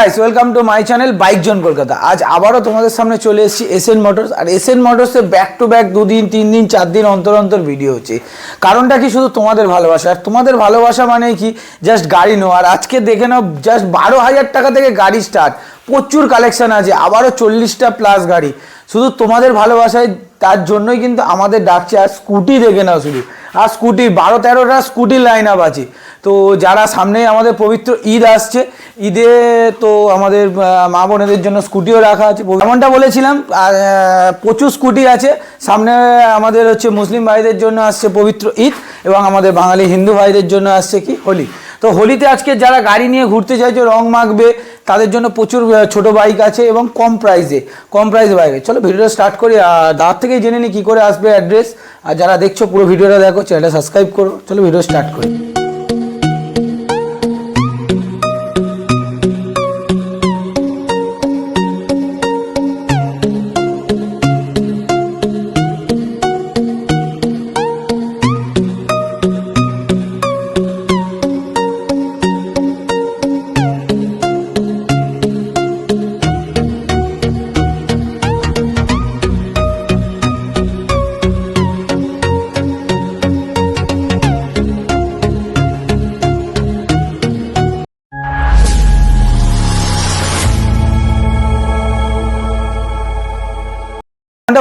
Guys welcome to my channel bike zone Kolkata. आज आबारो तुम्हारे सामने चले एसेছি এসএন মোটরস আর এসএন মোটরসে ব্যাক টু ব্যাক 2 দিন 3 দিন 4 দিন অন্তর অন্তর ভিডিও হচ্ছে। কারণটা কি শুধু তোমাদের ভালোবাসা, আর তোমাদের ভালোবাসা মানে কি জাস্ট গাড়ি নো। আর আজকে দেখে নাও জাস্ট 12,000 টাকা থেকে গাড়ি স্টার্ট, প্রচুর কালেকশন আছে, আবারও 40টা প্লাস গাড়ি। শুধু তোমাদের ভালোবাসায় তার জন্যই কিন্তু আমাদের ডাকছে। আর স্কুটি দেখে নাও শুধু, আর স্কুটি 12-13টা স্কুটি লাইন আপ আছে। তো যারা সামনে আমাদের পবিত্র ঈদ আসছে, ঈদে তো আমাদের মা বোনেদের জন্য স্কুটিও রাখা আছে। এমনটা বলেছিলাম, প্রচুর স্কুটি আছে সামনে। আমাদের হচ্ছে মুসলিম ভাইদের জন্য আসছে পবিত্র ঈদ, এবং আমাদের বাঙালি হিন্দু ভাইদের জন্য আসছে কি হোলি। তো হোলিতে আজকে যারা গাড়ি নিয়ে ঘুরতে চাইছে, রং মাখবে, তাদের জন্য প্রচুর ছোট বাইক আছে এবং কম প্রাইসে বাইক। চলো ভিডিওটা স্টার্ট করি, আর দাঁত থেকেই জেনে নিই কী করে আসবে অ্যাড্রেস। আর যারা দেখছো পুরো ভিডিওটা দেখো, চ্যানেলটা সাবস্ক্রাইব করো। চলো ভিডিও স্টার্ট করি।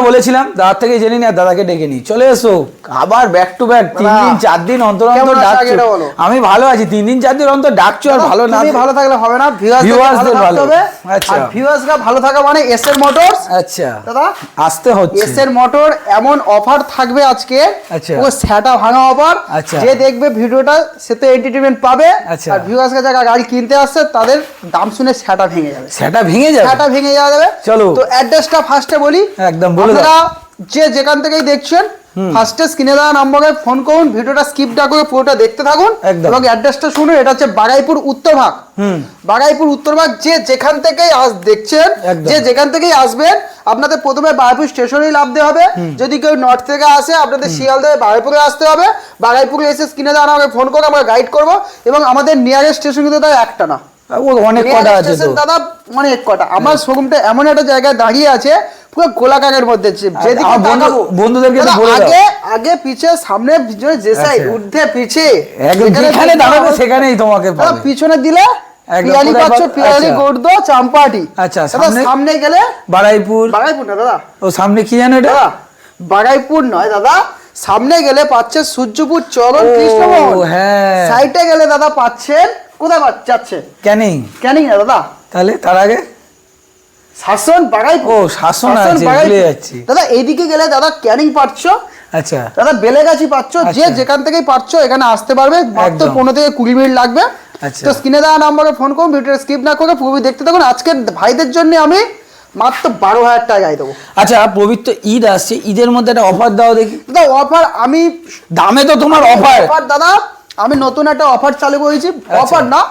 বলেছিলাম দাদা থেকে জেনে নি, আর দাদাকে ডেকে নি। চলে এসো আবার ব্যাক টু ব্যাক 3 দিন 4 দিন অন্তর অন্তর ডাকছো। আমি ভালো আছি, 3 দিন 4 দিন অন্তর ডাকছো। আর ভালো না, ভালো থাকলে হবে না, ভিউয়ার্সদের ভালো হবে। আচ্ছা, আর ভিউয়ার্সরা ভালো থাকা মানে এসএন মোটরস। আচ্ছা দাদা আসতে হচ্ছে। এসএন মোটর এমন অফার থাকবে আজকে, আচ্ছা ও সেটা ভাঙা অফার। আচ্ছা, যে দেখবে ভিডিওটা সে তো এন্টারটেইনমেন্ট পাবে। আচ্ছা, আর ভিউয়ার্সরা যারা গাড়ি কিনতে আসছে তাদের দাম শুনে সেটা ভেঙে যাবে, সেটা ভেঙে যাবে। চলো তো অ্যাড্রেসটা ফার্স্টে বলি, একদম বলে দাও। যে যেখান থেকেই দেখছেন ফার্স্টে স্ক্রিনে দেওয়া নম্বরে ফোন করুন, ভিডিওটা স্কিপ না করে পুরোটা দেখতে থাকুন এবং অ্যাড্রেসটা শুনুন। এটা হচ্ছে বাগাইপুর উত্তরভাগ। বাগাইপুর উত্তরভাগ যে যেখান থেকেই দেখছেন, যে যেখান থেকেই আসবেন, আপনাদের প্রথমে বাগাইপুর স্টেশনেই নামতে হবে। যদি কেউ নর্থ থেকে আসে, আপনাদের শিয়ালদা বাগাইপুরে আসতে হবে। বাগাইপুরে এসে স্ক্রিনে দেওয়া নম্বরে ফোন করে আমরা গাইড করবো। এবং আমাদের নিয়ারেস্ট স্টেশন কিন্তু তাই একটা না, অনেক কটা আছে দাদা, অনেক কটা। আমার শোরুমটা এমন একটা জায়গায় দাঁড়িয়ে আছে পুরো গোলাকারের মধ্যে। বন্ধুদেরকে আগে পিছে সামনে যে সাইড ঊর্ধ্বে পিছে যেখানে দাঁড়াবে সেখানেই তোমাকে পাবে। পিছনে দিলে পিয়ালি পাচ্ছ, পিয়ালি গোর্দ চাম্পাটি। আচ্ছা, সামনে গেলে বাগাইপুর না দাদা, ও সামনে কি জানো এটা? বাগাইপুর নয় দাদা, সামনে গেলে পাচ্ছে সূর্যপুর চরণ কৃষ্ণমোহন। হ্যাঁ, সাইডে গেলে দাদা পাচ্ছেন, কোথায় যাচ্ছে? ক্যানিং না দাদা, তাহলে তার আগে শাসন বাগাইপুর। ও শাসন আছে, ভুলে যাচ্ছি দাদা। এইদিকে গেলে দাদা ক্যানিং পাচ্ছ। আচ্ছা দাদা বেলেগাছি পাচ্ছ। যে যেখান থেকেই পাচ্ছ এখানে আসতে পারবে, মাত্র 15 থেকে 20 মিনিট লাগবে। তো স্ক্রিনে দেওয়া নাম্বারে ফোন করুন, ভিডিওটা স্কিপ না করে পুরো দেখতে থাকুন। আজকে ভাইদের জন্য আমি মাত্র 12,000 টাকা গাড়ি দেবো। আচ্ছা, পবিত্র ঈদ আসছে, ঈদের মধ্যে একটা অফার দাও দেখি। দাদা অফার আমি দামে তো তোমার অফার দাদা, আমি নতুন একটা অফার চালু করেছি। অফার না,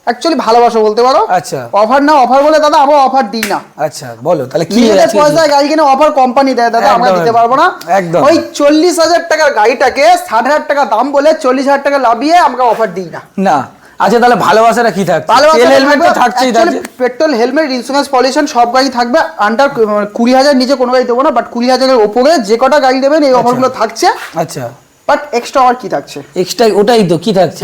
অ্যাকচুয়ালি ভালোবাসা বলতে পারো। আচ্ছা, অফার না, অফার বলে দাদা আমরা অফার দিই না। আচ্ছা বলো তাহলে কি আছে। পয়সায় গাড়ি কিনে অফার কোম্পানি দেয় দাদা, আমরা দিতে পারবো না। একদম ওই 40,000 টাকার গাড়িটাকে 60,000 টাকা দাম বলে 40,000 টাকা লাভিয়ে আমরা অফার দিই না। না আচ্ছা, তাহলে ভালোবাসাটা কি থাকছে? তেল হেলমেট তো থাকছেই, পেট্রোল হেলমেট ইন্স্যুরেন্স পলিউশন সব গাড়ি থাকবে। আন্ডার 20,000 নিচে কোনো গাড়ি দেবো না, বাট 20,000 এর উপরে যে কটা গাড়ি দেবেন এই অফারগুলো থাকছে। আচ্ছা, বাট এক্সট্রা আর কি থাকছে? এক্সট্রা ওটাই তো কি থাকছে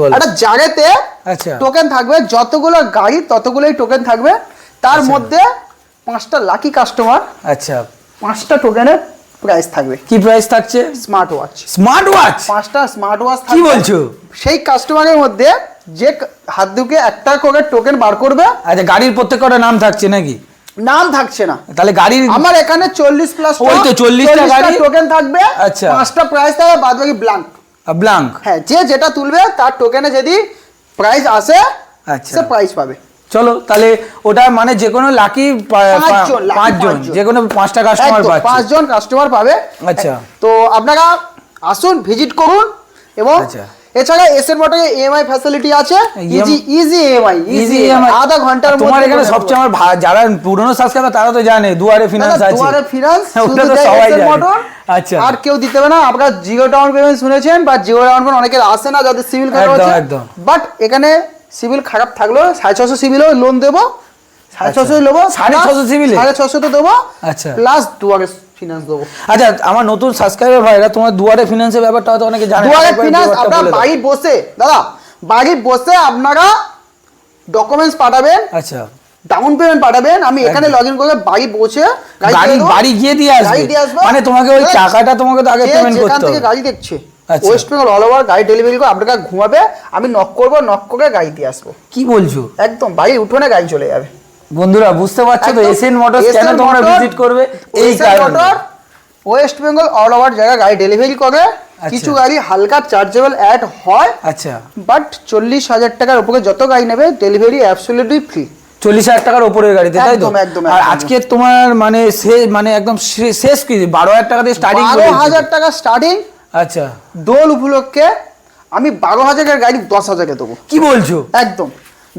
বলো। একটা জায়গাতে আচ্ছা টোকেন থাকবে, যতগুলো গাড়ি ততগুলোই টোকেন থাকবে। তার মধ্যে 5টা লাকি কাস্টমার, আচ্ছা 5টা টোকেনের প্রাইস থাকবে। কি প্রাইস থাকছে? Smart watch. 5টা স্মার্ট ওয়াচ কি বলছো? সেই কাস্টমারের মধ্যে যে হাত দুকে একটা করে টোকেন বার করবে। আচ্ছা, গাড়ির প্রত্যেকটা নাম থাকছে নাকি? নাম থাকছে না, তাহলে গাড়ির আমার এখানে 40 প্লাস ওই তো 40টা গাড়ি টোকেন থাকবে। আচ্ছা, 5টা প্রাইস থাকবে, বাদ বাকি ব্ল্যাঙ্ক। হ্যাঁ, যে যেটা তুলবে তার টোকেনে যদি প্রাইস আসে, আচ্ছা সে প্রাইস পাবে। চলো তাহলে ওটা মানে যে কোনো লাকি 5জন, যে কোনো 5টা কাস্টমার পাচ্ছে, 5 জন কাস্টমার পাবে। আচ্ছা, তো আপনারা আসুন, ভিজিট করুন। এবং এছাড়া এসএন মোটরে ইএমআই ফ্যাসিলিটি আছে, ইজি ইএমআই আধা ঘন্টার মধ্যে। তোমার এখানে সবচেয়ে আমার যারা পুরনো সাবস্ক্রাইবার তারা তো জানে দুয়ারে ফিনান্স আছে। দুয়ারে ফিনান্স ওটা তো সবাই জানে। আচ্ছা, আর কেউ দিতে হবে না। আপনারা জিরো ডাউন পেমেন্ট শুনেছেন, বা জিরো ডাউন পেমেন্ট অনেকের আসে না যাদের সিভিল খারাপ আছে। বাট এখানে সিভিল খারাপ থাকলেও 650 সিভিলেও লোন দেবো, 650 নেবো, 650 সিভিলে 650 তো দেবো, আচ্ছা প্লাস দুয়ারে ফিনান্স দেবো। আচ্ছা, আমার নতুন সাবস্ক্রাইবার ভাইরা তোমার দুয়ারে ফিনান্সের ব্যাপারটা হয়তো অনেকে জানে না। দুয়ারে একবার ফিনান্স দুয়ারটা আপনারা বলে দাও। বাড়ি বসে দাদা, বাড়ি বসে আপনারা ডকুমেন্টস পাঠাবেন, আচ্ছা, ডাউন পেমেন্ট পাঠাবেন, আমি এখানে লগইন করে বাড়ি বসে বাড়ি গিয়ে দিয়ে গাড়ি দিয়ে আসবে, আসবো। মানে তোমাকে ওই টাকাটা তোমাকে তো আগে পেমেন্ট যেখান করতে থেকে হবে। গাড়ি দেখছে আচ্ছা। ওয়েস্ট বেঙ্গল অল ওভার গাড়ি ডেলিভারি করে আপনাকে ঘুমাবে, আমি নক করবো, নক করে গাড়ি দিয়ে আসবো। কি বলছো? একদম বাড়ির উঠোনে গাড়ি চলে যাবে। বন্ধুরা বুঝতে পারছো তো, একদম। এসএন মোটরস কেন SN তোমরা মোটর, ভিজিট করবে? এই SN কারণে। Motor West Bengal all over জায়গা গাড়ি ডেলিভারি করে। কিছু গাড়ি হালকা চার্জেবল অ্যাড হয়, আচ্ছা, বাট 40,000 টাকার উপরে যত গাড়ি নেবে ডেলিভারি অ্যাবসলিউটলি ফ্রি। 40,000 টাকার উপরের গাড়িতে, তাই তো? একদম, একদম, আর একদম। আজকে তোমার মানে মানে একদম শেষ কি 12,000 টাকা দিয়ে স্টার্টিং 12,000 টাকা স্টার্টিং। আচ্ছা, দোল উপলক্ষে আমি 12,000 গাড়ি 10,000 দেবো। কি বলছো? একদম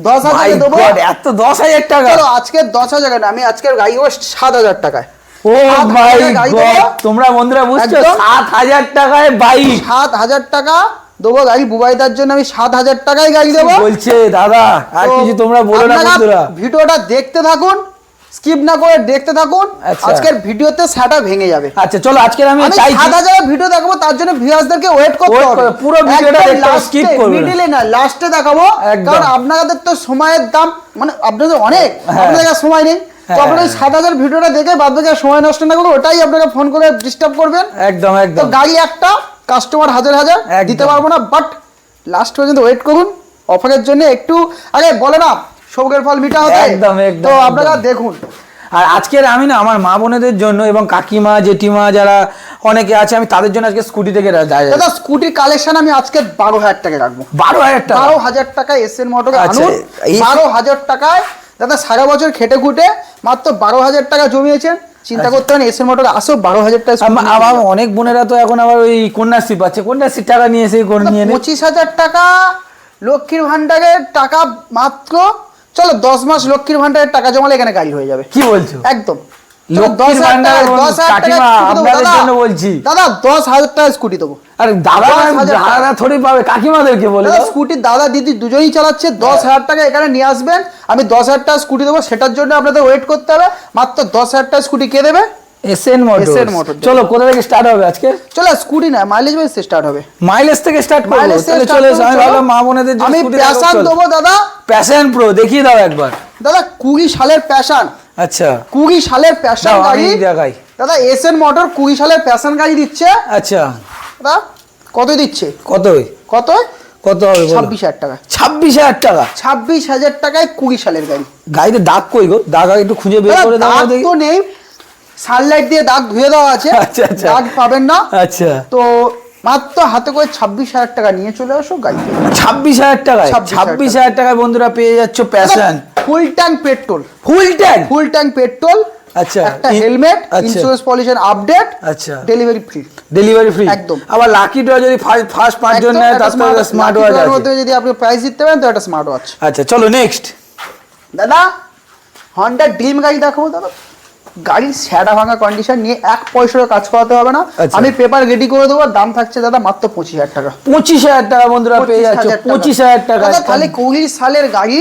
10,000 My দেবো। God, এত 10,000 টাকা? চলো আজকে 10,000 না, আমি আজকের গাড়ি দেবো 7,000 টাকায়। ও মাই 7,000 গাড়ি গড, দেবো। তোমরা বন্ধুরা বুঝছো? একদম। 7,000 টাকায় বাইক 7,000 টাকা দেবো গাড়ি, বুবাইদার জন্য আমি 7,000 টাকায় গাড়ি দেবো। বলছে দাদা, আর তো কিছু তোমরা বলো না আপনারা বন্ধুরা। ভিডিওটা দেখতে থাকুন, স্কিপ না করে দেখতে থাকুন। আচ্ছা। আজকের ভিডিওতে সেটা ভেঙে যাবে। আচ্ছা চলো, আজকের আমি আমি চাইছি 7,000 ভিডিও দেখাবো, তার জন্য ভিউয়ার্সদেরকে ওয়েট করতে Wait হবে। করো, পুরো ভিডিওটা একদম দেখতে হবে, last skip এ, করবে না। মিডিলে না, লাস্টে দেখাবো। একদম। কারণ আপনাদের তো সময়ের দাম, মানে আপনাদের অনেক, আপনাদের কাছে সময় নেই। তো হ্যাঁ। আপনারা 7,000 ভিডিওটা দেখে বাদ বাকি আর সময় নষ্ট না করুন, ওটাই আপনাকে ফোন করে ডিস্টার্ব করবেন। একদম তো একদম গাড়ি একটা, কাস্টমার হাজার হাজার, একদম। দিতে পারবো না, বাট লাস্ট পর্যন্ত ওয়েট করুন অফারের জন্য। একটু আরে বলে না সৌগের ফল মিঠা হতে, একদম, একদম, তো একদম। আপনারা দেখুন। আর আজকের আমি না আমার মা বোনেদের জন্য এবং কাকিমা জেঠিমা যারা অনেকে আছে, আমি তাদের জন্য আজকে স্কুটি থেকে দাদা স্কুটির কালেকশন আমি আজকে 12,000 টাকা রাখবো। 12,000 টাকা? 12,000 টাকায় এসএন মোটরে আচ্ছা, আনুন। এই- 12,000 টাকায় দাদা সারা বছর খেটে খুটে মাত্র 12,000 টাকা জমিয়েছেন, চিন্তা করতে হবে না, এসএন মোটরে আসো 12,000 টাকা scooty নিয়ে আমার যাও। অনেক বোনেরা তো এখন আবার ওই কন্যাশ্রী পাচ্ছে, কন্যাশ্রীর টাকা নিয়ে এসে নিয়ে নেয়। 25,000 টাকা লক্ষ্মীর ভান্ডারের টাকা মাত্র। চলো 10 মাস লক্ষ্মীর ভান্ডারের টাকা জমালে এখানে গাড়ি হয়ে যাবে। কি বলছো? একদম। লক্ষ্মীর ভান্ডার কাকিমা আপনাদের জন্য বলছি। দাদা 10,000 টাকা স্কুটি দেবো। আর দাদা 10,000 টাকা। দাদা থোড়ি পাবে, কাকিমাদেরকে বলে দাদা দাও। স্কুটি দাদা দিদি দুজনেই চালাচ্ছে, 10,000 টাকা এখানে নিয়ে আসবেন, আমি 10,000 টাকা স্কুটি দেবো। সেটার জন্য আপনাদের ওয়েট করতে হবে। মাত্র 10,000 টাকা স্কুটি কে দেবে? SN SN motor. মোটর। চলো কোথা থেকে স্টার্ট হবে আজকে? চলো স্কুটি না, মাইলেজ ওয়াইজ স্টার্ট হবে। মাইলেজ থেকে স্টার্ট করব। মাইলেজ থেকে তাহলে start চলে করবো, আমি চলো। ভাবলাম মা বোনেদের জন্য আমি স্কুটি প্যাশন দেবো দাদা। প্যাশন প্রো দেখিয়ে দাও একবার। দাদা 20 সালের প্যাশন, আচ্ছা 20 সালের প্যাশন দাও, আমি গাড়ি দেখাই। দাদা। এসএন মোটর 20 সালের প্যাশন গাড়ি দিচ্ছে আচ্ছা দাদা। কত দিচ্ছে? কত কত? কত হবে বলো? 26,000 টাকা। 26,000 টাকা? 26,000 টাকায় 20 সালের গাড়ি। গাড়িতে দাগ কই গো? দাগ আগে একটু খুঁজে বের দাদা, করে দাও দাগ দেখি। তো নেই, সানলাইট দিয়ে দাগ ধুয়ে দেওয়া আছে, আচ্ছা, আচ্ছা। দাগ পাবেন না। আচ্ছা তো মাত্র হাতে করে 26,000 টাকা নিয়ে চলে আসো গাড়ি। 26,000 টাকায়? 26,000 26,000 টাকায় বন্ধুরা পেয়ে যাচ্ছ passion full tank petrol, full tank. Full tank petrol, আচ্ছা একটা হেলমেট, আচ্ছা ইন্স্যুরেন্স পলিউশন আপডেট, আচ্ছা ডেলিভারি ফ্রি। ডেলিভারি ফ্রি একদম। আবার লাকি ড্র যদি ফার্স্ট 5 জন নেয় তাহলে স্মার্ট ওয়াচ আছে। মধ্যে যদি আপনি প্রাইস দিতে পারেন তো একটা স্মার্ট ওয়াচ। আচ্ছা চলো নেক্সট। দাদা হন্ডা ড্রিম গাড়ি দেখাবো দাদা। গাড়ির স্যাডা ভাঙা কন্ডিশন নিয়ে 1 পয়সারও কাজ করাতে হবে না, আচ্ছা। আমি পেপার রেডি করে দেবো। দাম থাকছে দাদা মাত্র 25,000 টাকা। 25,000 টাকা বন্ধুরা পেয়ে যাচ্ছ। 25,000 টাকা দাদা তাহলে 20 সালের গাড়ি,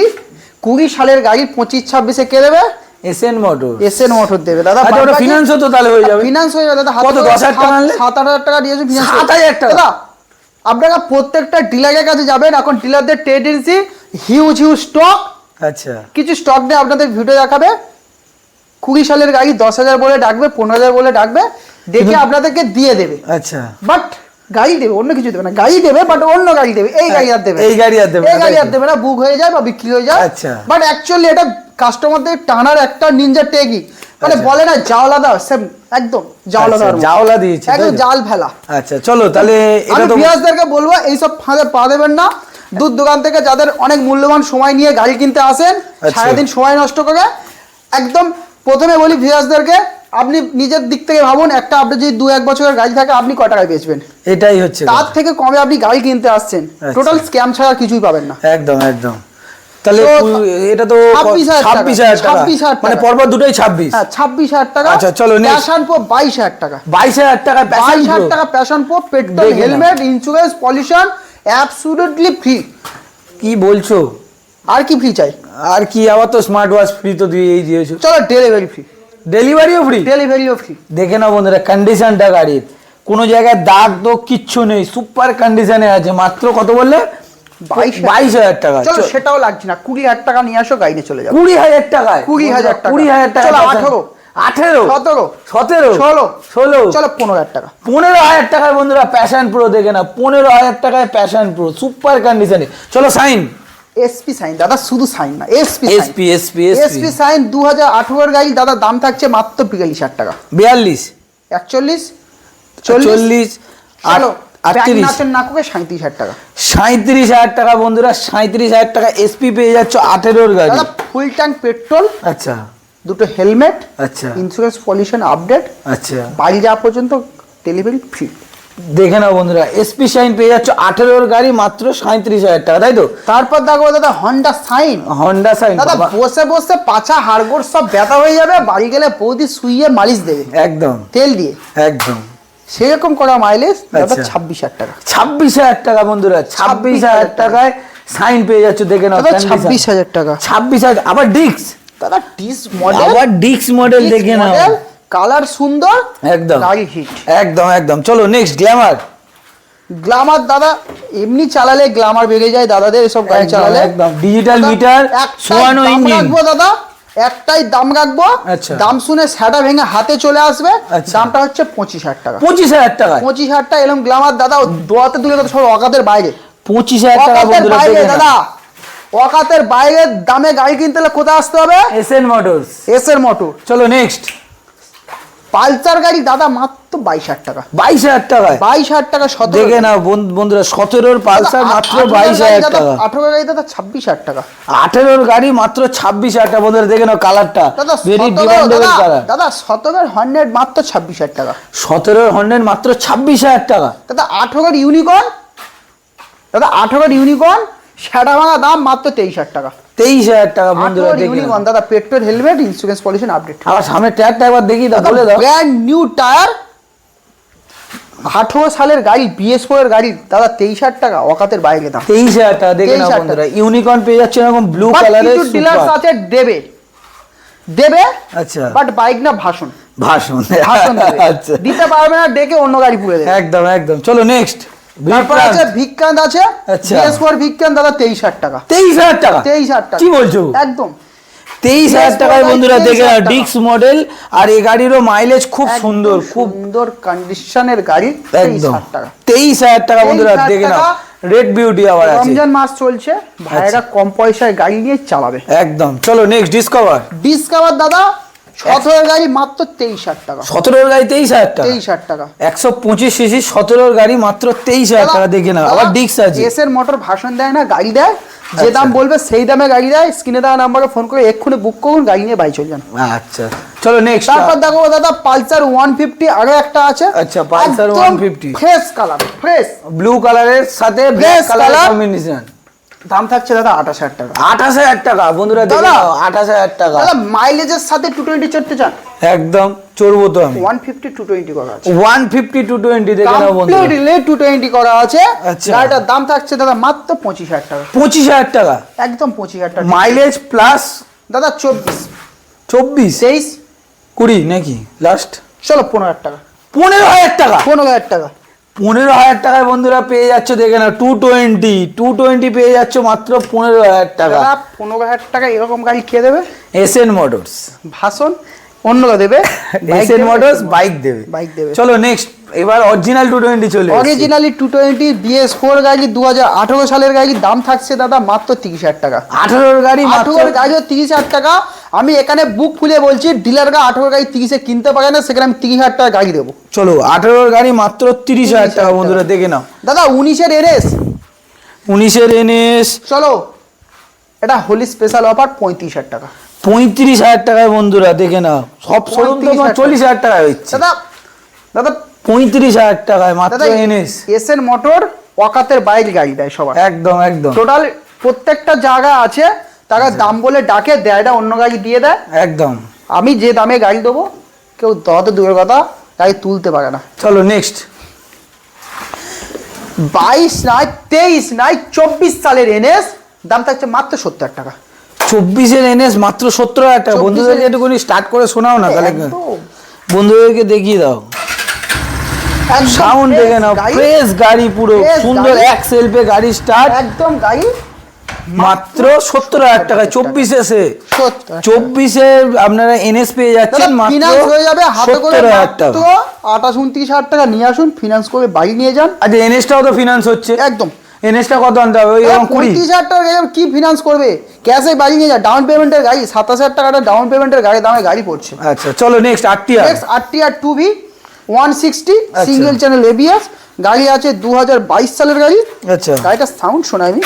20 সালের গাড়ি 25-26-এ কে দেবে? SN motor. এসএন মোটর দেবে দাদা। আচ্ছা ওটা ফিনান্স তো তাহলে হয়ে যাবে। ফিনান্স হয়ে যাবে দাদা। কত? 10,000 টাকা আনলে? 7,000 টাকা দিয়েছে ফিনান্স। 7,000 টাকা? দাদা আপনারা প্রত্যেকটা ডিলারের কাছে যাবেন, এখন ডিলারদের টেন্ডেন্সি হিউজ হিউজ স্টক। আচ্ছা কিছু স্টক নিয়ে আপনাদের ভিডিও দেখাবে। 20 সালের গাড়ি 10,000 বলে ডাকবে, 15,000 বলে ডাকবে, দেখে আপনাদেরকে দিয়ে দেবে। আচ্ছা বাট গাড়ি দেবে, অন্য কিছু দেবে না। গাড়ি দেবে বাট অন্য গাড়ি দেবে, এই গাড়ি আর দেবে না। এই গাড়ি আর দেবে না, এই গাড়ি আর তাই তো? দেবে না, বুক হয়ে যায় বা বিক্রি হয়ে যায়। আচ্ছা। বাট অ্যাকচুয়ালি এটা কাস্টমারদের টানার একটা নিনজা টেকই, মানে আচ্ছা। বলে না জাওলাদা, সেম একদম জাওলাদা, আচ্ছা, জাওলা দিয়েছে, তাই একদম তো? জাল ফেলা। আচ্ছা চলো তাহলে এটা আমি তো ভিউয়ার্সদেরকে বলবো এইসব ফাঁদে পা দেবেন না। দুধ দোকান থেকে যাদের অনেক মূল্যবান সময় নিয়ে গাড়ি কিনতে আসেন, আচ্ছা। সারাদিন সময় নষ্ট করে, একদম প্রথমে বলি ভিউয়ার্সদেরকে, আপনি নিজের দিক থেকে ভাবুন, একটা আপনি যদি 2-1 বছরের গাড়ি থাকে আপনি কয় টাকায় বেচবেন? এটাই হচ্ছে তার কথা। থেকে কমে আপনি গাড়ি কিনতে আসছেন, আচ্ছা। টোটাল স্ক্যাম ছাড়া কিছুই পাবেন না। একদম একদম। তাহলে তো এটা তো 26,000 টাকা। 26,000 টাকা, 26,000 মানে টাকা। পরপর দুটোই 26। হ্যাঁ 26,000 টাকা। আচ্ছা, চলো next। প্যাশন প্রো 22,000 টাকা। 22,000 টাকা প্যাশন 22,000 টাকা প্যাশন প্রো, পেট্রোল, দেখে নাও। Helmet, insurance, pollution absolutely free. কি বলছো? আর কি ফ্রি চাই? আর কি, আবার তো স্মার্ট ওয়াচ ফ্রি তো দিয়েই দিয়েছো। চলো ডেলিভারি ফ্রি। ডেলিভারিও ফ্রি? ডেলিভারিও ফ্রি। দেখে নাও বন্ধুরা কন্ডিশনটা গাড়ির, কোনো জায়গায় দাগ দোগ কিচ্ছু নেই, সুপার কন্ডিশনে আছে। মাত্র কত বললে? 22,000 টাকা। চলো সেটাও লাগছে না, 20,000 টাকা নিয়ে আসো, গাড়ি চলে যাবে। 20,000 টাকায়? 20,000 টাকা। 20,000 টাকা। চলো 18, 17, 16, 16, চলো 15,000 টাকা। 15,000 টাকায় বন্ধুরা প্যাশন প্রো দেখে না, 15,000 টাকায় প্যাশন প্রো সুপার কন্ডিশনে। চলো সাইন। এসপি সাইন দাদা, শুধু সাইন না, এসপি এসপি সাইন 2018 গাড়ি দাদা, দাম থাকছে মাত্র 42,000 টাকা। 42, 41, 40, চলো 38, নাচের নাকুকে 37,000 টাকা। 37,000 টাকা বন্ধুরা, 37,000 টাকা এসপি পেয়ে যাচ্ছ 18 গাড়ি। দাদা ফুল ট্যাঙ্ক পেট্রোল, আচ্ছা, দুটো হেলমেট, আচ্ছা, ইন্স্যুরেন্স পলিউশন আপডেট, আচ্ছা, বাড়ি যাওয়া পর্যন্ত ডেলিভারি ফ্রি। দেখে নাও বন্ধুরা, এসপি শাইন পেয়ে যাচ্ছ 18 গাড়ি মাত্র 37,000 টাকা, তাই তো? তারপর দেখো দাদা হন্ডা সাইন। হন্ডা সাইন দাদা বসে বসে পাছা হাড়গোড় সব ব্যথা হয়ে যাবে, বাড়ি গেলে বৌদি শুইয়ে মালিশ দেবে একদম তেল দিয়ে, একদম সেরকম করা মাইলেজ দাদা আচ্ছা। 26,000 টাকা। 26,000 টাকা বন্ধুরা, 26,000 টাকায় সাইন পেয়ে যাচ্ছ, দেখে নাও। দাদা 26,000 টাকা। 26,000 আবার ডিক্স, দাদা ডিস্ক মডেল, আবার ডিক্স মডেল দেখে নাও, কালার সুন্দর, একদম গাড়ি হিট, একদম একদম। চলো নেক্সট গ্ল্যামার। গ্ল্যামার দাদা এমনি চালালে গ্ল্যামার বেড়ে যায় দাদাদের, এসব গাড়ি চালালে একদম ডিজিটাল মিটার, সোয়ানো ইঞ্জিন। রাখবো দাদা, একটাই দাম রাখবো, আচ্ছা। দাম শুনে সেটা ভেঙে হাতে চলে আসবে। আচ্ছা। দামটা হচ্ছে 25,000 টাকা। 25,000 টাকা? 25,000 টাকা এরকম গ্ল্যামার দাদা, দোয়াতে দূরে কথা সব অকাতের বাইরে। 25,000 টাকা অকাতের বন্ধুরা বাইরে দেখে নাও। দাদা, অকাতের বাইরে দামে গাড়ি কিনতে হলে কোথায় আসতে হবে? SN motors. এসের মোটর। চলো নেক্সট। পালসার গাড়ি দাদা মাত্র 22,000 টাকা। 22,000 টাকায়? 22,000 টাকা 17। দেখে নাও বন্ধুরা, 17 পালসার মাত্র 22,000 টাকা। 18 গাড়ি দাদা 26,000 টাকা। 18 গাড়ি মাত্র 26,000 টাকা বন্ধুরা, দেখে নাও কালারটা, দাদা ভেরি ডিমান্ডেবল কালার। দাদা 17 100 মাত্র 26,000 টাকা। 17 হন্ড্রেড মাত্র 26,000 টাকা। দাদা 18 ইউনিকর্ন, দাদা 18 ইউনিকর্ন সেটা ভাঙা দাম মাত্র 23,000 টাকা। 23,000 টাকা বন্ধুরা, 18 দেখে নাও। ইউনিকর্ন দাদা, petrol, helmet, insurance pollution update. আবার সামনে টায়ারটা একবার দেখি দাও, বলে দাও। ব্র্যান্ড নিউ টায়ার, 18 সালের গাড়ি, BS4 এর গাড়ি দাদা 23,000 টাকা, অকাতের বাইরে দাম। 23,000 টাকা, দেখে নাও 23,000 বন্ধুরা। ইউনিকর্ন পেয়ে যাচ্ছে এরকম ব্লু But কালারের কিছু ডিলার্স সুপার। আছে দেবে, দেবে, আচ্ছা, বাট বাইক না ভাষণ, ভাষণ ভাষণ দেবে। আচ্ছা, দিতে পারবে না, ডেকে অন্য গাড়ি পুড়ে দেবে। একদম একদম। চলো নেক্সট। তারপর আছে ভিক্রান্ত আছে, আচ্ছা। BS4 ভিক্রান্ত দাদা 23,000 টাকা। 23,000 টাকা? 23,000 টাকা। কি বলছো? একদম 23,000 টাকায় বন্ধুরা, দেখে নাও, 23,000 ডিক্স মডেল, আর এই গাড়িরও মাইলেজ খুব সুন্দর, খুব সুন্দর কন্ডিশনের গাড়ি। একদম 23,000 টাকা। 23,000 টাকা বন্ধুরা, 23,000 দেখে নাও। টাকা। রেড বিউটি আবার আছে। রমজান মাস চলছে, ভাইরা কম পয়সায় গাড়ি নিয়ে চালাবে। একদম। চলো নেক্সট ডিসকভার। ডিসকভার দাদা 17 গাড়ি মাত্র 23,000 টাকা। 17 গাড়ি 23,000 টাকা? 23,000 টাকা। 125 সিসি 17 গাড়ি মাত্র 23,000 টাকা, দেখে নাও। আবার ডিক্স আছে। এসের মোটর ভাষণ দেয় না, গাড়ি দেয়, যে আচ্ছা। দাম বলবে সেই দামে গাড়ি দেয়। স্ক্রিনে দেওয়া নাম্বারে ফোন করে এক্ষুনি বুক করুন, গাড়ি নিয়ে বাড়ি চলে যান। আচ্ছা চলো নেক্সট। তারপর দেখো দাদা পালসার 150 আরো একটা আছে। আচ্ছা, Pulsar 150 fresh colour, fresh blue কালারের সাথে ব্ল্যাক Fresh কালারের color। কম্বিনেশন। দাম থাকছে দাদা 28,000 টাকা। 28,000 টাকা বন্ধুরা, দেখে দাদা। নাও, 28,000 টাকা। দাদা মাইলেজের সাথে 220 চড়তে চান? একদম চড়বো তো আমি। 150 220 করা আছে। 150 220 দেখে নাও বন্ধুরা। কমপ্লিটলি 220 করা আছে। আচ্ছা। গাড়িটার দাম থাকছে দাদা মাত্র 25,000 টাকা। 25,000 টাকা একদম 25,000 টাকা। মাইলেজ প্লাস দাদা 24 24 23 20 নাকি লাস্ট? চলো 15,000 টাকা। 15,000 টাকা? 15,000 টাকা। 15,000 টাকায় বন্ধুরা পেয়ে যাচ্ছ, দেখে নাও, 220 পেয়ে যাচ্ছ মাত্র 15,000 টাকা। দাদা 15,000 টাকা এরকম গাড়ি কে দেবে? SN motors. ভাষণ অন্যরা দেবে, এসএন মোটরস বাইক দেবে। বাইক দেবে। চলো নেক্সট, এবার অরিজিনাল 220 চলে এসেছে। অরিজিনালি 220 BS4 গাড়ি 2018 সালের গাড়ি, দাম থাকছে দাদা মাত্র 30,000 টাকা। 18 গাড়ি মাত্র 18 গাড়ি 30,000 টাকা। আমি এখানে বুক খুলে বলছি, ডিলাররা 18 গাড়ি 30-এ কিনতে পারে না, সেখানে আমি 30,000 টাকা গাড়ি দেবো। চলো 18 গাড়ি মাত্র 30,000 টাকা বন্ধুরা, দেখে নাও। দাদা 19-এর NS, 19-এর NS চলো এটা হোলি স্পেশাল অফার 35,000 টাকা। 35,000 টাকায় বন্ধুরা, দেখে নাও। সব শোরুম তো 40,000 টাকায় হচ্ছে। দাদা দাদা 35,000 টাকায় মাত্র দাদা NS। এসএন মোটর ওয়াকাতের বাইরে গাড়ি দেয় সবাই। একদম একদম টোটাল প্রত্যেকটা জায়গা আছে, তারা দাম বলে ডাকে, দেয়টা অন্য গাড়ি দিয়ে দেয়। একদম। আমি যে দামে গাড়ি দেবো কেউ দত দূরের কথা গাড়ি তুলতে পারে না। চলো নেক্সট। 22 নয় 23 নয় 24 সালের NS দাম থাকছে মাত্র 70,000 টাকা। 24-এর এনএস মাত্র 70,000 টাকা। বন্ধুদেরকে একটুখানি স্টার্ট করে শোনাও না তাহলে, বন্ধুদেরকে দেখিয়ে দাও। সাউন্ড দেখে নাও, ফ্রেশ গাড়ি, পুরো সুন্দর এক সেলফে গাড়ি স্টার্ট, একদম গাড়ি মাত্র 70,000 টাকা। 24-এ আপনারা এনএস পেয়ে যাচ্ছেন মাত্র ফিনান্স হয়ে যাবে হাতে করে 70,000 টাকা। 28-29,000 টাকা নিয়ে আসুন, ফিনান্স করে বাড়ি নিয়ে যান। আচ্ছা, এনএসটাও তো ফিনান্স হচ্ছে। একদম। এনএসটা কত আনতে হবে? ওই 35,000 টাকা কি ফিনান্স করবে, ক্যাশে বাড়ি নিয়ে যা। ডাউন পেমেন্টের গাড়ি 27,000 টাকাটা ডাউন পেমেন্টের গাড়ি দামে গাড়ি পড়ছে। আচ্ছা চলো next RTR. Next RTR 2V 160 single channel ABS গাড়ি আছে, 2022 সালের গাড়ি। আচ্ছা, গাড়িটার সাউন্ড শোনাই আমি,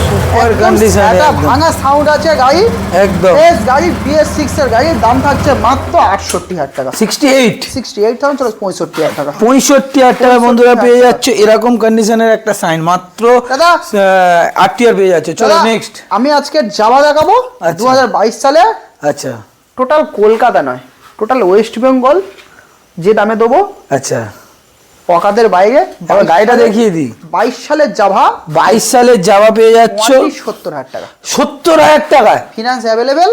সুপার কন্ডিশন, একটা ভাঙা সাউন্ড আছে গাড়ি, একদম এস গাড়ি BS6 এর গাড়ি। দাম থাকছে মাত্র 68,000 টাকা। 68 চলো 65,000 টাকা। 65,000 টাকা বন্ধুরা পেয়ে যাচ্ছে এরকম কন্ডিশনের একটা সাইন, মাত্র দাদা আরটিআর পেয়ে যাচ্ছে। চলো নেক্সট আমি আজকে যাওয়া দেখাবো 2022 সালে। আচ্ছা, টোটাল কলকাতা নয়, টোটাল ওয়েস্ট বেঙ্গল যে দামে দেবো। আচ্ছা, পকাদের বাইরে। গাড়িটা দেখিয়ে দিই। 22 সালের জাভা, 22 সালের জাভা পেয়ে যাচ্ছ 70,000 টাকা। 70,000 টাকায় ফিনান্স অ্যাভেলেবেল।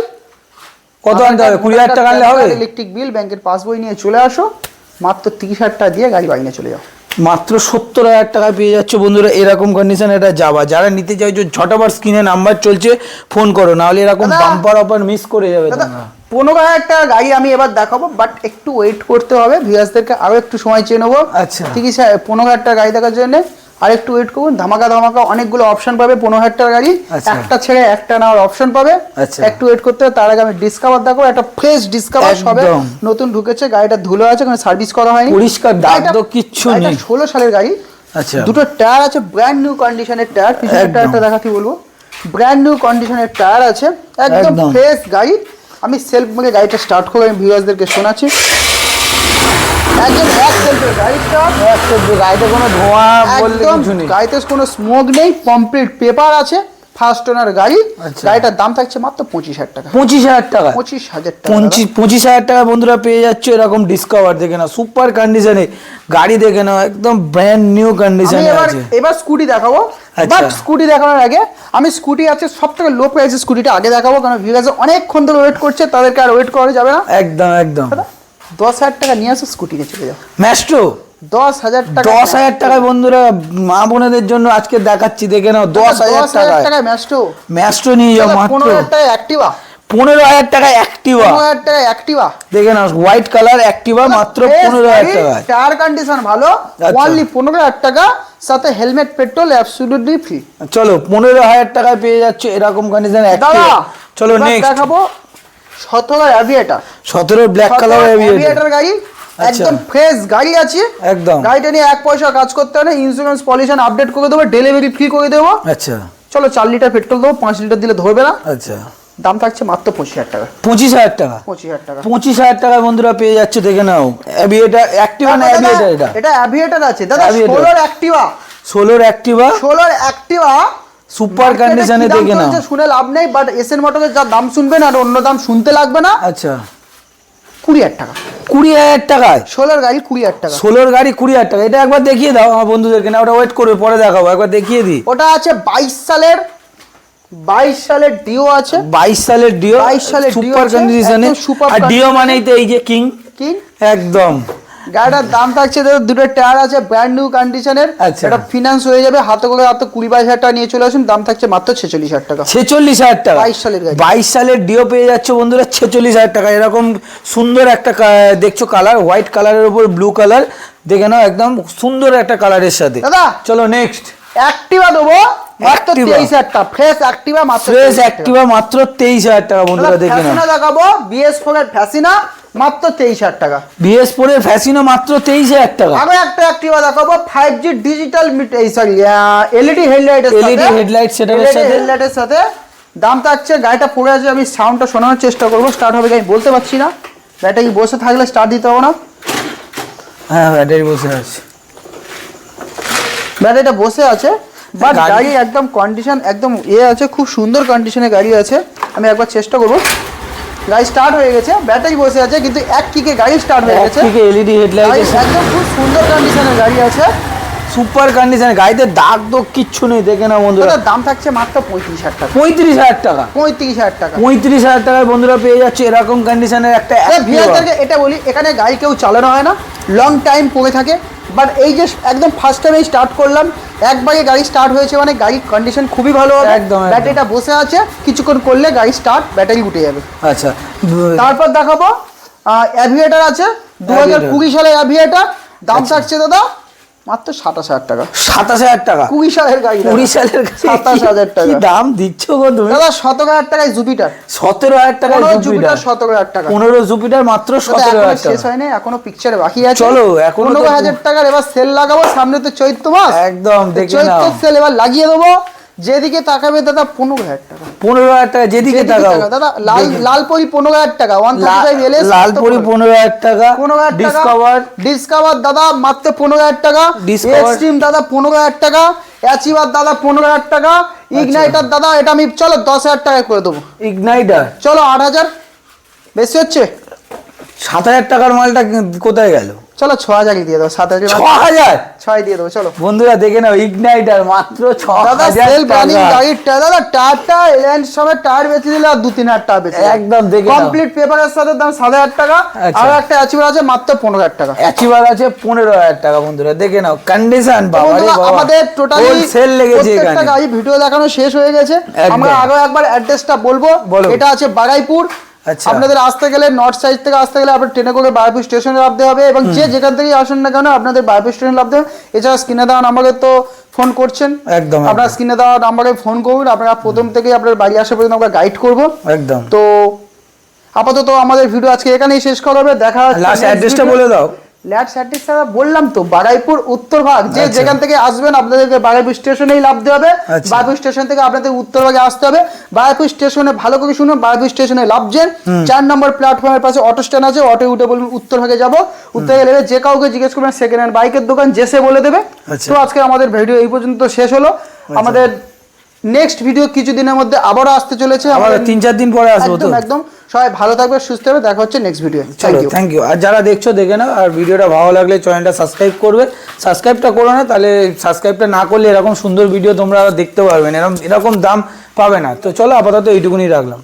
কত আনতে হবে? 20,000 টাকা আনলে হবে? ইলেকট্রিক বিল, ব্যাংকের পাসবই নিয়ে চলে আসো, মাত্র 30,000 টাকা দিয়ে গাড়ি বাড়ি নিয়ে চলে যাও। মাত্র 70,000 টাকায় পেয়ে যাচ্ছে বন্ধুরা এরকম কন্ডিশন এটা যাবা। যারা নিতে চাইছো ঝটাপট স্ক্রিনে নাম্বার চলছে, ফোন করো, নাহলে এরকম বাম্পার অফার মিস করে যাবে তোমরা। 15,000 টাকা গাড়ি আমি এবার দেখাবো, বাট একটু ওয়েট করতে হবে, ভিউয়ার্সদেরকে আরো একটু সময় চেয়ে নেবো। আচ্ছা, 15,000 টাকা গাড়ি দেখার জন্য আর একটু ওয়েট করুন। ধামাকা ধামাকা অনেকগুলো অপশন পাবে 15,000 টাকা গাড়ি, একটা ছেড়ে একটা নেওয়ার অপশন পাবে। একটু ওয়েট করতে হবে। তার আগে আমি ডিসকাভার দেখাবো, একটা ফ্রেশ ডিসকাভার, সবে নতুন ঢুকেছে, গাড়িটা ধুলো আছে, কোনো সার্ভিস করা হয়নি, পরিষ্কার দাগ তো কিচ্ছু নেই। 16 সালের গাড়ি। আচ্ছা, দুটো টায়ার আছে ব্র্যান্ড নিউ কন্ডিশনের টায়ার, পিছনের টায়ারটা দেখাতে বলবো। ব্র্যান্ড নিউ কন্ডিশনের টায়ার আছে, একদম ফ্রেশ গাড়ি। আমি সেলফ মুখে গাড়িটা স্টার্ট করে আমি ভিউয়ার্সদেরকে শোনাচ্ছি। একদম এক সেলফের গাড়ি স্টার্ট, এক সেলফে, গাড়িতে কোনো ধোঁয়া বললে কিছু নেই, গাড়িতে কোনো স্মোক নেই, কমপ্লিট পেপার আছে, ফার্স্ট ওনার গাড়ি। গাড়িটার দাম থাকছে মাত্র 25,000 টাকা। 25,000 টাকা? 25,000 টাকা। 25,000 টাকা বন্ধুরা পেয়ে যাচ্ছে এরকম ডিসকভার। দেখে নাও সুপার কন্ডিশনে গাড়ি, দেখে নাও একদম ব্র্যান্ড নিউ কন্ডিশনে আছে। এবার স্কুটি দেখাবো, বাট স্কুটি দেখানোর আগে আমি স্কুটি আছে সবথেকে লো প্রাইসের স্কুটিটা আগে দেখাবো, কারণ ভিউয়ার্স অনেকক্ষণ ধরে ওয়েট করছে, তাদেরকে আর ওয়েট করা যাবে না। একদম একদম। 10,000 টাকা নিয়ে আসো, স্কুটি নিয়ে চলে যাও। ম্যাস্ট্রো 10,000 টাকা। 10,000 টাকায় বন্ধুরা মা বোনেদের জন্য আজকে দেখাচ্ছি, দেখে নাও 10,000 টাকায় ম্যাস্ট্রো নিয়ে যাও। মাত্র 15,000 টাকা অ্যাক্টিভা। 15,000 টাকায় অ্যাক্টিভা। 15,000 টাকা অ্যাক্টিভা, দেখে নাও হোয়াইট কালার অ্যাক্টিভা, মাত্র 15,000 টাকায়। টায়ার কন্ডিশন ভালো, অনলি 15,000 টাকা, সাথে হেলমেট পেট্রোল অ্যাবসলিউটলি ফ্রি। চলো 15,000 টাকায় পেয়ে যাচ্ছে এরকম কন্ডিশন অ্যাক্টিভা। চলো নেক্সট দেখাবো 17 অ্যাভিয়েটার। 17 ব্ল্যাক কালার অ্যাভিয়েটার গাড়ি, একদম ফ্রেশ গাড়ি আছে, একদম। গাড়িটা নিয়ে 1 পয়সা কাজ করতে হবে না, ইন্স্যুরেন্স পলিউশন আপডেট করে দেবো, ডেলিভারি ফ্রি করে দেবো। আচ্ছা চলো 4 লিটার পেট্রোল দেবো, 5 লিটার দিলে ধরবে না। আচ্ছা, দাম থাকছে মাত্র 25,000 টাকা। 25,000 টাকা? 25,000 টাকা। 25,000 টাকায় বন্ধুরা পেয়ে যাচ্ছে, দেখে নাও অ্যাভিয়েটার অ্যাক্টিভা না অ্যাভিয়েটার? এটা অ্যাভিয়েটার আছে দাদা, 16 অ্যাক্টিভা। 16 অ্যাক্টিভা, 16 অ্যাক্টিভা সুপার কন্ডিশনে, দেখে নাও। শুনে লাভ নেই, বাট এসএন মোটরের যা দাম শুনবেন আর অন্য দাম শুনতে লাগবে না। আচ্ছা, 20,000 টাকা। 20,000 টাকায় 16 গাড়ি 20,000 টাকা। 16 গাড়ি 20,000 টাকা। এটা একবার দেখিয়ে দাও আমার বন্ধুদেরকে, না ওটা ওয়েট করবে, পরে দেখাবো, একবার দেখিয়ে দিই। ওটা আছে 22 সালের ডিও আছে। 22 সালের ডিও, 22 সালের সুপার কন্ডিশনে। আর ডিও মানেই তো এই যে কিং, একদম। গাড়িটার দাম থাকছে, দুটো টায়ার আছে ব্র্যান্ড নিউ কন্ডিশনের। এটা ফিনান্স হয়ে যাবে, হাতে করে 20-22,000 টাকা নিয়ে চলে আসুন। দাম থাকছে মাত্র 46,000 টাকা। 46,000 টাকা? 22 সালের গাড়ি। 22 সালের ডিও পেয়ে যাচ্ছে বন্ধুরা 46,000 টাকা। এরকম সুন্দর একটা দেখছো কালার, হোয়াইট কালারের উপর ব্লু কালার, দেখে নাও একদম সুন্দর একটা কালারের সাথে। দাদা চলো নেক্সট অ্যাক্টিভা দেবো মাত্র 23,000 টাকা। ফ্রেশ অ্যাক্টিভা মাত্র, ফ্রেশ অ্যাক্টিভা মাত্র 23,000 টাকা বন্ধুরা, দেখে নাও। ফ্যাসিনা দেখাবো, BS4 এর ফ্যাসিনা মাত্র 23,000 টাকা। BS4 এর ফ্যাসিনো মাত্র 23,000 টাকা। আরো একটা অ্যাক্টিভা দেখাবো 5G ডিজিটাল LED হেডলাইটের সাথে, LED হেডলাইট সেটআপের সাথে, হেডলাইটের সাথে। দাম থাকছে, গাড়িটা পড়ে আছে, আমি সাউন্ডটা শোনানোর চেষ্টা করব, স্টার্ট হবে আমি বলতে পারছি না। গাড়িটা কি বসে থাকলে স্টার্ট দিতে হবে না? হ্যাঁ ব্যাটারি বসে আছে, ব্যাটারিটা বসে আছে, বাট গাড়ি একদম কন্ডিশন একদম আছে, খুব সুন্দর কন্ডিশনে গাড়ি আছে। আমি একবার চেষ্টা করব। গাড়ি স্টার্ট হয়ে গেছে, ব্যাটারি বসে আছে, কিন্তু এক কিকে গাড়ি স্টার্ট হয়ে গেছে। LED হেডলাইট একদম খুব সুন্দর কন্ডিশনের গাড়ি আছে, সুপার কন্ডিশনে, গাড়িতে দাগ দোগ কিচ্ছু নেই, দেখে না বন্ধুরা। দাদা দাম থাকছে মাত্র 35,000 টাকা। 35,000 টাকা, 35,000 টাকা, 35,000 টাকায় বন্ধুরা পেয়ে যাচ্ছে এরকম কন্ডিশনের একটা ভিআরদেরকে এটা বলি, এখানে গাড়ি কেউ চালানো হয় না, লং টাইম পড়ে থাকে। বাট এই যে একদম ফার্স্ট টাইম স্টার্ট করলাম, একবারে গাড়ি স্টার্ট হয়েছে মানে গাড়ির কন্ডিশন খুবই ভালো হবে। একদম, একদম। ব্যাটারিটা বসে আছে, কিছুক্ষণ করলে গাড়ি স্টার্ট, ব্যাটারি উঠে যাবে। আচ্ছা, তারপর দেখাবো অ্যাভিয়েটার আছে 2020 সালের অ্যাভিয়েটার, দাম থাকছে দাদা মাত্র 27,000 টাকা। 27,000 টাকা, 20 সালের গাড়ি, 20 সালের 27,000 টাকা। কি দাম দিচ্ছ গো তুমি দাদা 17,000 টাকায় জুপিটার, 17,000 টাকায় জুপিটার, 17,000 টাকা। 15 জুপিটার মাত্র 17,000 টাকা। শেষ হয়নি, এখনো পিকচারে বাকি আছে। চলো, এখনো 15,000 টাকার এবার সেল লাগাবো, সামনে তো চৈত্র মাস, একদম দেখে নাও, চৈত্র সেল এবার লাগিয়ে দেবো। যেদিকে তাকাবে দাদা 15,000 টাকা, 15,000 টাকা যেদিকে তাকাও দাদা। লালপরি 15,000 টাকা, 135 LS, লালপুরি 15,000 টাকা, 15,000 ডিসকভার, ডিসকভার দাদা মাত্র 15,000 টাকা, ডিসকভার এক্সট্রিম দাদা 15,000 টাকা, অ্যাচিভার দাদা 15,000 টাকা, ইগনাইটার দাদা এটা আমি চলো 10,000 টাকায় করে দেবো। ইগনাইটার চলো 8,000, বেশি হচ্ছে? 7,000 টাকার মালটা কোথায় গেল? চলো 6,000 দিয়ে দেবো, 7,000 6,000 6 দিয়ে দেবো। চলো বন্ধুরা দেখে নাও, ইগনাইটার মাত্র দাদা 6,000 সেল রানিং টাকা। গাড়ির দাদা টায়ারটা এলাইন্স সমেত টায়ার বেচে দিলে আর 2-3,000 টাকা বেচে একদম দেখে নাও। কমপ্লিট পেপারের সাথে দাম 7,000 টাকা। আচ্ছা। আর একটা অ্যাচিভার আছে মাত্র 15,000 টাকা। অ্যাচিভার আছে 15,000 টাকা। বন্ধুরা দেখে নাও কন্ডিশন, বাবা রে বাবা, আমাদের টোটালি সেল লেগেছে প্রত্যেকটা এখানে। গাড়ি ভিডিও দেখানো শেষ হয়ে গেছে। একদম। আমরা আরো একবার অ্যাড্রেসটা বলবো। বলো। এটা আছে বারাইপুর। আচ্ছা। আপনাদের আসতে গেলে নর্থ সাইড থেকে আসতে গেলে আপনার ট্রেনে করে বারাইপুর স্টেশনে নামতে হবে, এবং যে যেখান থেকেই আসুন না কেন আপনাদের বারাইপুর স্টেশনে নামতে হবে। এছাড়া স্ক্রিনে দেওয়া নাম্বারে তো ফোন করছেন, একদম, আপনারা স্ক্রিনে দেওয়া নাম্বারে ফোন করুন, আপনারা প্রথম থেকেই আপনার বাড়ি আসা পর্যন্ত আমরা গাইড করব। একদম। তো আপাতত আমাদের ভিডিও আজকে এখানেই শেষ করা হবে। দেখা হচ্ছে লাস্ট অ্যাড্রেসটা বলে দাও। ল্যাডস অ্যাড্রেসটা বললাম তো, বারাইপুর উত্তরভাগ। যে আচ্ছা। যেখান থেকে আসবেন আপনাদেরকে বারাইপুর স্টেশনেই নামতে হবে। আচ্ছা। বারাইপুর স্টেশন থেকে আপনাদের উত্তরভাগে আসতে হবে। বারাইপুর স্টেশনে ভালো করে শুনুন, বারাইপুর স্টেশনে নামছেন, 4 নম্বর প্ল্যাটফর্মের পাশে অটো স্ট্যান্ড আছে, অটো উঠে বলবেন উত্তরভাগে যাব। উত্তরভাগে নেমে যে কাউকে জিজ্ঞেস করবেন সেকেন্ড হ্যান্ড বাইকের দোকান, জেসে বলে দেবে। আচ্ছা। তো আজকে আমাদের ভিডিও এই পর্যন্ত শেষ হলো। আমাদের নেক্সট ভিডিও কিছুদিনের মধ্যে আবারও আসতে চলেছে, আবার আমাদের 3-4 দিন পরে আসবো তো। একদম একদম। সবাই ভালো থাকবে, সুস্থ হবে, দেখা হচ্ছে next video. Thank you. Thank you. আর যারা দেখছো দেখে নাও, আর ভিডিওটা ভালো লাগলে চ্যানেলটা সাবস্ক্রাইব করবে। সাবস্ক্রাইবটা করো না, তাহলে সাবস্ক্রাইবটা না করলে এরকম সুন্দর ভিডিও তোমরা দেখতে পারবে না, এরকম দাম পাবে না। তো চলো আপাতত এইটুকুনি রাখলাম।